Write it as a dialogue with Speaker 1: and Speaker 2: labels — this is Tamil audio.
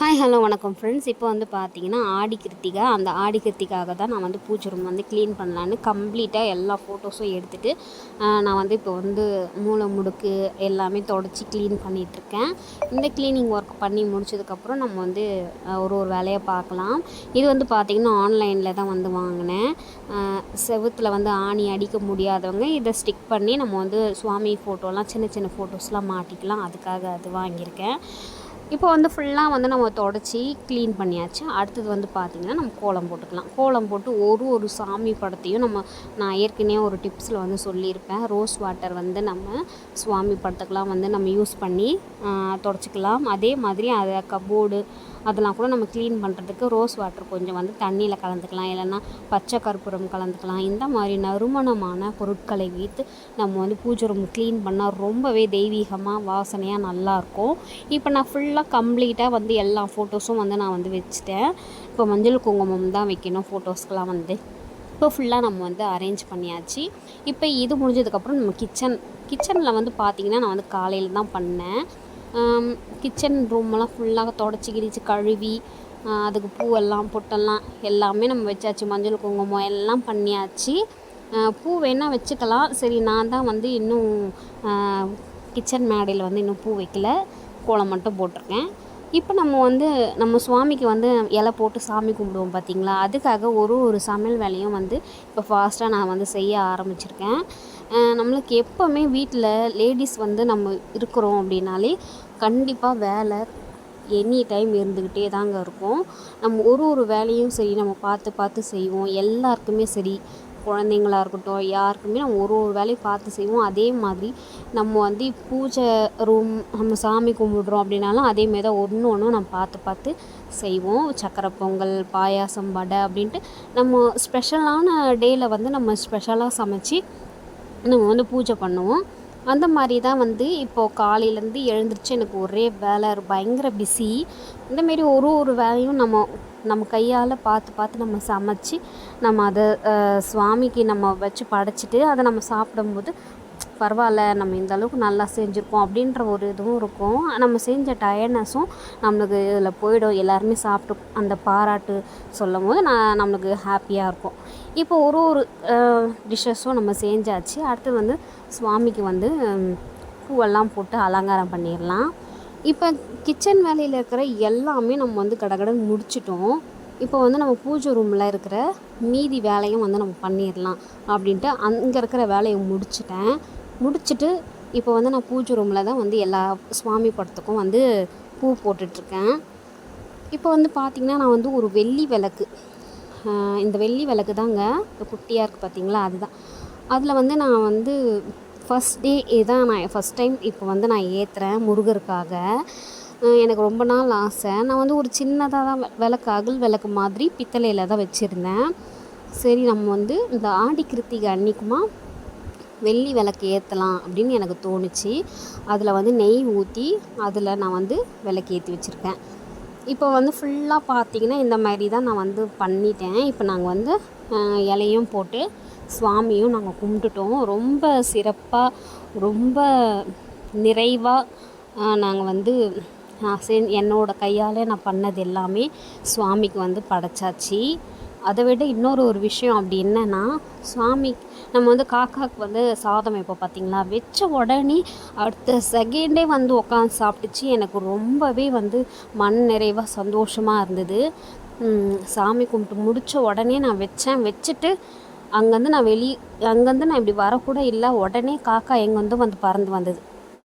Speaker 1: ஹாய் ஹலோ வணக்கம் ஃப்ரெண்ட்ஸ். இப்போ வந்து பார்த்தீங்கன்னா ஆடி கிருத்திகை. அந்த ஆடி கிருத்திகாக தான் நான் வந்து பூஜை ரூம் வந்து க்ளீன் பண்ணலான்னு கம்ப்ளீட்டாக எல்லா ஃபோட்டோஸும் எடுத்துகிட்டு நான் வந்து இப்போ வந்து மூலை முடுக்கு எல்லாமே தொடச்சி க்ளீன் பண்ணிகிட்ருக்கேன். இந்த க்ளீனிங் ஒர்க் பண்ணி முடிச்சதுக்கப்புறம் நம்ம வந்து ஒரு வேலையை பார்க்கலாம். இது வந்து பார்த்திங்கன்னா ஆன்லைனில் தான் வந்து வாங்கினேன். செவுத்தில் வந்து ஆணி அடிக்க முடியாதவங்க இதை ஸ்டிக் பண்ணி நம்ம வந்து சுவாமி ஃபோட்டோலாம் சின்ன சின்ன ஃபோட்டோஸ்லாம் மாட்டிக்கலாம். அதுக்காக அது வாங்கியிருக்கேன். இப்போ வந்து ஃபுல்லாக வந்து நம்ம தொடச்சி க்ளீன் பண்ணியாச்சு. அடுத்தது வந்து பார்த்திங்கன்னா நம்ம கோலம் போட்டுக்கலாம். கோலம் போட்டு ஒரு சாமி படத்தையும் நான் ஏற்கனவே ஒரு டிப்ஸில் வந்து சொல்லியிருப்பேன். ரோஸ் வாட்டர் வந்து நம்ம சுவாமி படத்துக்கெலாம் வந்து நம்ம யூஸ் பண்ணி தொடச்சிக்கலாம். அதே மாதிரி அதை கபோர்டு அதெல்லாம் கூட நம்ம க்ளீன் பண்ணுறதுக்கு ரோஸ் வாட்டர் கொஞ்சம் வந்து தண்ணியில் கலந்துக்கலாம், இல்லைன்னா பச்சை கற்பூரம் கலந்துக்கலாம். இந்த மாதிரி நறுமணமான பொருட்களை வைத்து நம்ம வந்து பூஜை ரூம் க்ளீன் பண்ணால் ரொம்பவே தெய்வீகமாக வாசனையாக நல்லாயிருக்கும். இப்போ நான் ஃபுல்லாக கம்ப்ளீட்டாக வந்து எல்லா ஃபோட்டோஸும் வந்து நான் வந்து வச்சுட்டேன். இப்போ மஞ்சள் குங்குமம் தான் வைக்கணும் ஃபோட்டோஸ்க்கெலாம் வந்து. இப்போ ஃபுல்லாக நம்ம வந்து அரேஞ்ச் பண்ணியாச்சு. இப்போ இது முடிஞ்சதுக்கப்புறம் நம்ம கிச்சனில் வந்து பார்த்திங்கன்னா நான் வந்து காலையில் தான் பண்ணேன். கிச்சன் ரூமெல்லாம் ஃபுல்லாக தொடச்சி கிடிச்சு கழுவி அதுக்கு பூவெல்லாம் பொட்டெல்லாம் எல்லாமே நம்ம வச்சாச்சு. மஞ்சள் குங்குமம் எல்லாம் பண்ணியாச்சு. பூ வேணால் வச்சுக்கலாம். சரி, நான் தான் வந்து இன்னும் கிச்சன் மேடையில் வந்து இன்னும் பூ வைக்கல, கோலம் மட்டும் போட்டிருக்கேன். இப்போ நம்ம சுவாமிக்கு வந்து இலை போட்டு சாமி கும்பிடுவோம் பார்த்திங்களா, அதுக்காக ஒரு சமையல் வேலையும் வந்து இப்போ ஃபாஸ்ட்டாக நான் வந்து செய்ய ஆரம்பிச்சிருக்கேன். நம்மளுக்கு எப்போவுமே வீட்டில் லேடிஸ் வந்து நம்ம இருக்கிறோம் அப்படின்னாலே கண்டிப்பாக வேலை எனி டைம் இருந்துக்கிட்டே தாங்க இருக்கும். நம்ம ஒரு வேலையும் சரி நம்ம பார்த்து செய்வோம். எல்லாருக்குமே சரி, குழந்தைங்களா இருக்கட்டும், யாருக்குமே நம்ம ஒரு வேலையும் பார்த்து செய்வோம். அதே மாதிரி நம்ம வந்து பூஜை ரூம் நம்ம சாமி கும்பிடுறோம் அப்படின்னாலும் அதேமாரி தான் ஒன்று நம்ம பார்த்து செய்வோம். சக்கரை பொங்கல், பாயாசம், வடை அப்படின்ட்டு நம்ம ஸ்பெஷலான டேயில் வந்து நம்ம ஸ்பெஷலாக சமைச்சு நம்ம வந்து பூஜை பண்ணுவோம். அந்த மாதிரி தான் வந்து இப்போது காலையிலேருந்து எழுந்திரிச்சு எனக்கு ஒரே வேலை பயங்கர பிஸி. இந்தமாரி ஒரு வேலையும் நம்ம கையால் பார்த்து நம்ம சமைச்சு நம்ம அதை சுவாமிக்கு நம்ம வச்சு படைச்சிட்டு அதை நம்ம சாப்பிடும்போது பரவாயில்ல, நம்ம இந்த அளவுக்கு நல்லா செஞ்சுருக்கோம் அப்படின்ற ஒரு இதுவும் இருக்கும். நம்ம செஞ்ச டயர்ட்னஸும் நம்மளுக்கு இதில் போயிடும். எல்லாருமே சாப்பிட்டு அந்த பாராட்டு சொல்லும் போது நம்மளுக்கு ஹாப்பியாக இருக்கும். இப்போ ஒரு டிஷ்ஷஸும் நம்ம செஞ்சாச்சு. அடுத்து வந்து சுவாமிக்கு வந்து பூவெல்லாம் போட்டு அலங்காரம் பண்ணிடலாம். இப்போ கிச்சன் வேலையில் இருக்கிற எல்லாமே நம்ம வந்து கடகடன்னு முடிச்சிட்டோம். இப்போ வந்து நம்ம பூஜை ரூமில் இருக்கிற மீதி வேலையும் வந்து நம்ம பண்ணிடலாம் அப்படின்ட்டு அங்கே இருக்கிற வேலையை முடிச்சுட்டு இப்போ வந்து நான் பூஜை ரூமில் தான் வந்து எல்லா சுவாமி படத்துக்கும் வந்து பூ போட்டுட்ருக்கேன். இப்போ வந்து பார்த்திங்கன்னா நான் வந்து ஒரு வெள்ளி விளக்கு, இந்த வெள்ளி விளக்கு தாங்க இப்போ குட்டியாக இருக்குது பார்த்திங்களா, அதுதான். அதில் வந்து நான் வந்து ஃபஸ்ட் டே இதான் நான் ஃபஸ்ட் டைம் இப்போ வந்து நான் ஏற்றுறேன் முருகருக்காக. எனக்கு ரொம்ப நாள் ஆசை. நான் வந்து ஒரு சின்னதாக தான் விளக்கு, அகல் விளக்கு மாதிரி பித்தளையில் தான் வச்சுருந்தேன். சரி, நம்ம வந்து இந்த ஆடி கிருத்திகை அன்றைக்குமா வெள்ளி விளக்கு ஏற்றலாம் அப்படின்னு எனக்கு தோணுச்சு. அதில் வந்து நெய் ஊற்றி அதில் நான் வந்து விளக்கு ஏற்றி வச்சுருக்கேன். இப்போ வந்து ஃபுல்லாக பார்த்திங்கன்னா இந்த மாதிரி தான் நான் வந்து பண்ணிட்டேன். இப்போ நாங்கள் வந்து இலையும் போட்டு சுவாமியும் நாங்கள் கும்பிட்டுட்டோம். ரொம்ப சிறப்பாக ரொம்ப நிறைவாக நாங்கள் வந்து என்னோடய கையால் நான் பண்ணது எல்லாமே சுவாமிக்கு வந்து படைச்சாச்சு. அதை விட இன்னொரு விஷயம் அப்படி என்னென்னா, சுவாமி நம்ம வந்து காக்காவுக்கு வந்து சாதம் வைப்போம் பார்த்திங்களா, வச்ச உடனே அடுத்த செகண்டே வந்து உட்காந்து சாப்பிட்டுச்சு. எனக்கு ரொம்பவே வந்து மன நிறைவாக சந்தோஷமாக இருந்தது. சாமி கும்பிட்டு முடித்த உடனே நான் வச்சுட்டு அங்கேருந்து நான் இப்படி வரக்கூட இல்லை, உடனே காக்கா எங்கேருந்தோ வந்து பறந்து வந்தது.